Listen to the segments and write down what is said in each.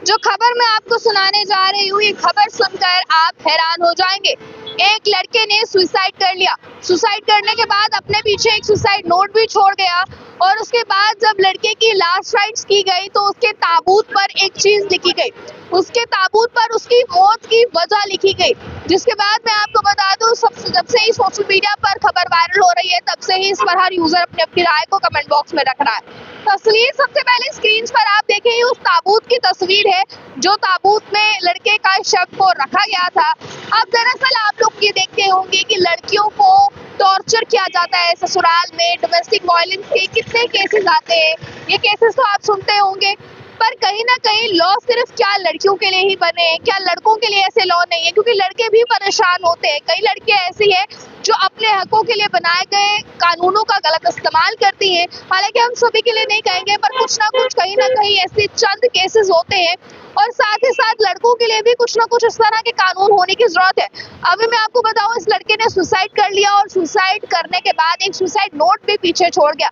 जो खबर मैं आपको सुनाने जा रही हूँ, ये खबर सुनकर आप हैरान हो जाएंगे। एक लड़के ने सुसाइड कर लिया। सुसाइड करने के बाद अपने पीछे एक सुसाइड नोट भी छोड़ गया और उसके बाद जब लड़के की लास्ट राइट्स की गई तो उसके ताबूत पर एक चीज लिखी गई। उसके ताबूत पर उसकी मौत की वजह लिखी गई। जिसके बाद मैं आपको बता दूं, जब से ही सोशल मीडिया पर खबर वायरल हो रही है, तब से ही इस पर हर यूजर अपनी अपनी राय को कमेंट बॉक्स में रख रहा है। तस्वीर सबसे पहले स्क्रीन पर आप देखें, उस ताबूत की तस्वीर है जो ताबूत में लड़के का शव को रखा गया था। अब दरअसल आप लोग ये देखते होंगे कि लड़कियों को टॉर्चर किया जाता है ससुराल में। डोमेस्टिक वायलेंस के कितने केसेस आते हैं, ये केसेस तो आप सुनते होंगे। पर कहीं ना कहीं लॉ सिर्फ क्या लड़कियों के लिए ही बने हैं, क्या लड़कों के लिए ऐसे लॉ नहीं है? क्योंकि लड़के भी परेशान होते हैं। कई लड़कियां ऐसी हैं जो अपने हकों के लिए बनाए गए कानूनों का गलत इस्तेमाल करती हैं। हालांकि हम सभी के लिए नहीं कहेंगे, पर कुछ ना कुछ कहीं ना कहीं ऐसे चंद केसेस होते हैं। और साथ ही साथ लड़कों के लिए भी कुछ ना कुछ इस तरह के कानून होने की जरूरत है। अभी मैं आपको बताऊं, इस लड़के ने सुसाइड कर लिया और सुसाइड करने के बाद एक सुसाइड नोट भी पीछे छोड़ गया,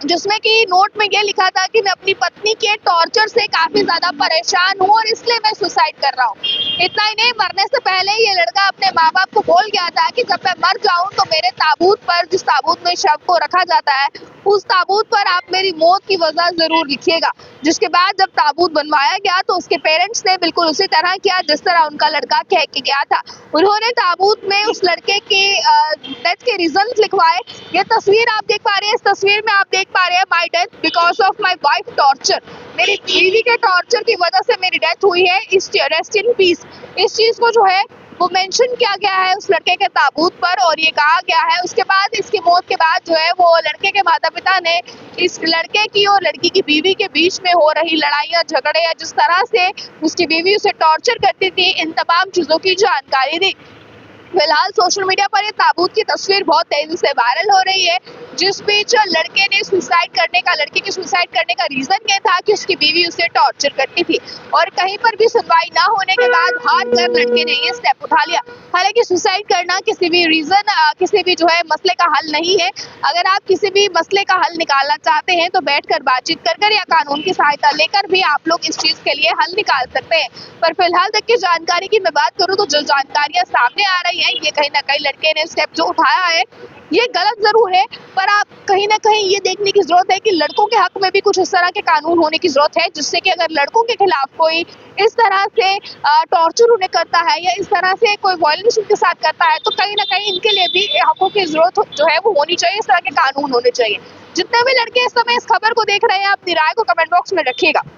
जिसमें कि नोट में ये लिखा था कि मैं अपनी पत्नी के टॉर्चर से काफी ज्यादा परेशान हूँ और इसलिए मैं सुसाइड कर रहा हूँ। इतना ही नहीं, मरने से पहले ये लड़का अपने माँ बाप को बोल गया था कि जब मैं मर जाऊं तो मेरे ताबूत पर, जिस ताबूत में शव को रखा जाता है, उस ताबूत पर आप मेरी मौत की वजह जरूर लिखिएगा। जिसके बाद जब ताबूत बनवाया गया तो उसके पेरेंट्स ने बिल्कुल उसी तरह किया जिस तरह उनका लड़का कह के गया था। उन्होंने ताबूत में उस लड़के के डेथ के रीजन लिखवाए। ये तस्वीर आप देख पा रहे हैं, इस तस्वीर में आप देख पा रहे हैं, my death because of my wife torture. मेरी बीवी के टॉर्चर की वजह से मेरी डेथ हुई है, इस रेस्ट इन पीस। इस चीज को जो है वो मेंशन किया गया है उस लड़के के ताबूत पर और ये कहा गया है। उसके बाद, इसकी मौत के बाद जो है वो लड़के के माता पिता ने इस लड़के की और लड़की की बीवी के बीच में हो रही लड़ाइयाँ झगड़े या जिस तरह से उसकी बीवी उसे टॉर्चर करती थी, इन तमाम चीजों की जानकारी दी। फिलहाल सोशल मीडिया पर ये ताबूत की तस्वीर बहुत तेजी से वायरल हो रही है, जिस बीच लड़के ने लड़के की सुसाइड करने का रीजन ये था कि उसकी बीवी उसे टॉर्चर करती थी। और कहीं पर भी सुनवाई ना होने के बाद हार कर लड़के ने ये स्टेप उठा लिया। हालांकि सुसाइड करना किसी भी जो है मसले का हल नहीं है। अगर आप किसी भी मसले का हल निकालना चाहते हैं तो बैठकर बातचीत कर या कानून की सहायता लेकर भी आप लोग इस चीज के लिए हल निकाल सकते हैं। पर फिलहाल तक की जानकारी की मैं बात करूं तो जो जानकारियां सामने आ रही है, ये कहीं ना कहीं लड़के ने स्टेप जो उठाया है ये गलत जरूर है, पर आप कहीं ना कहीं ये देखने की जरूरत है कि लड़कों के हक में भी कुछ इस तरह के कानून होने की जरूरत है, जिससे कि अगर लड़कों के खिलाफ कोई इस तरह से टॉर्चर उन्हें करता है या इस तरह से कोई वायलेंस उनके साथ करता है, तो कहीं ना कहीं इनके लिए भी हकों की जरूरत जो है वो होनी चाहिए। इस तरह के कानून होने चाहिए। जितने भी लड़के इस समय इस खबर को देख रहे हैं, अपनी राय को कमेंट बॉक्स में रखिएगा।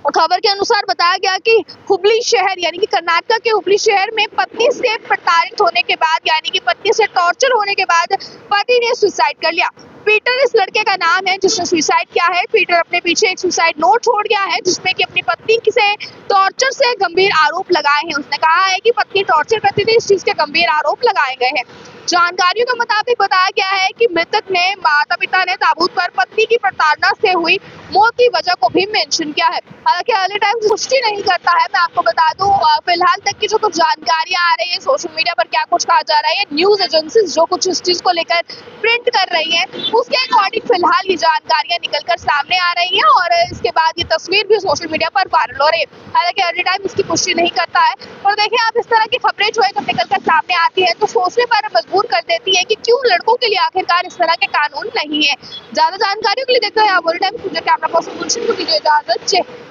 खबर के अनुसार बताया गया कि हुबली शहर यानी कि कर्नाटक के हुबली शहर में पत्नी से प्रताड़ित होने के बाद, यानी कि पत्नी से टॉर्चर होने के बाद पति ने सुसाइड कर लिया। पीटर इस लड़के का नाम है जिसने सुसाइड किया है। पीटर अपने पीछे एक सुसाइड नोट छोड़ गया है जिसमें कि अपनी पत्नी से टॉर्चर से गंभीर आरोप लगाए हैं। उसने कहा है कि पत्नी टॉर्चर करती थी, इस चीज के गंभीर आरोप लगाए गए हैं। जानकारियों के मुताबिक बताया गया है कि मृतक ने माता पिता ने ताबूत पर पत्नी की प्रताड़ना से हुई मौत की वजह को भी मेंशन किया है। हालांकि अर्ली टाइम्स पुष्टि नहीं करता है। मैं आपको बता दूं, फिलहाल तक की जो कुछ जानकारियां आ रही है सोशल मीडिया पर, क्या कुछ कहा जा रहा है, न्यूज एजेंसीज जो कुछ इस चीज को लेकर प्रिंट कर रही है, उसके अकॉर्डिंग फिलहाल ये जानकारियां निकलकर सामने आ रही है और इसके बाद ये तस्वीर भी सोशल मीडिया पर वायरल हो रही है। हालांकि अर्ली टाइम इसकी पुष्टि नहीं करता है। और देखिए, आप इस तरह की खबरें जो है जब निकलकर सामने आती है तो सोचने पर मजबूर कर देती है कि क्यों लड़कों के लिए आखिरकार इस तरह के कानून नहीं है। ज्यादा जानकारियों के लिए देखते हैं आप अर्ली टाइम। कैमरा पर्सन गुलशन को दीजिए इजाजत।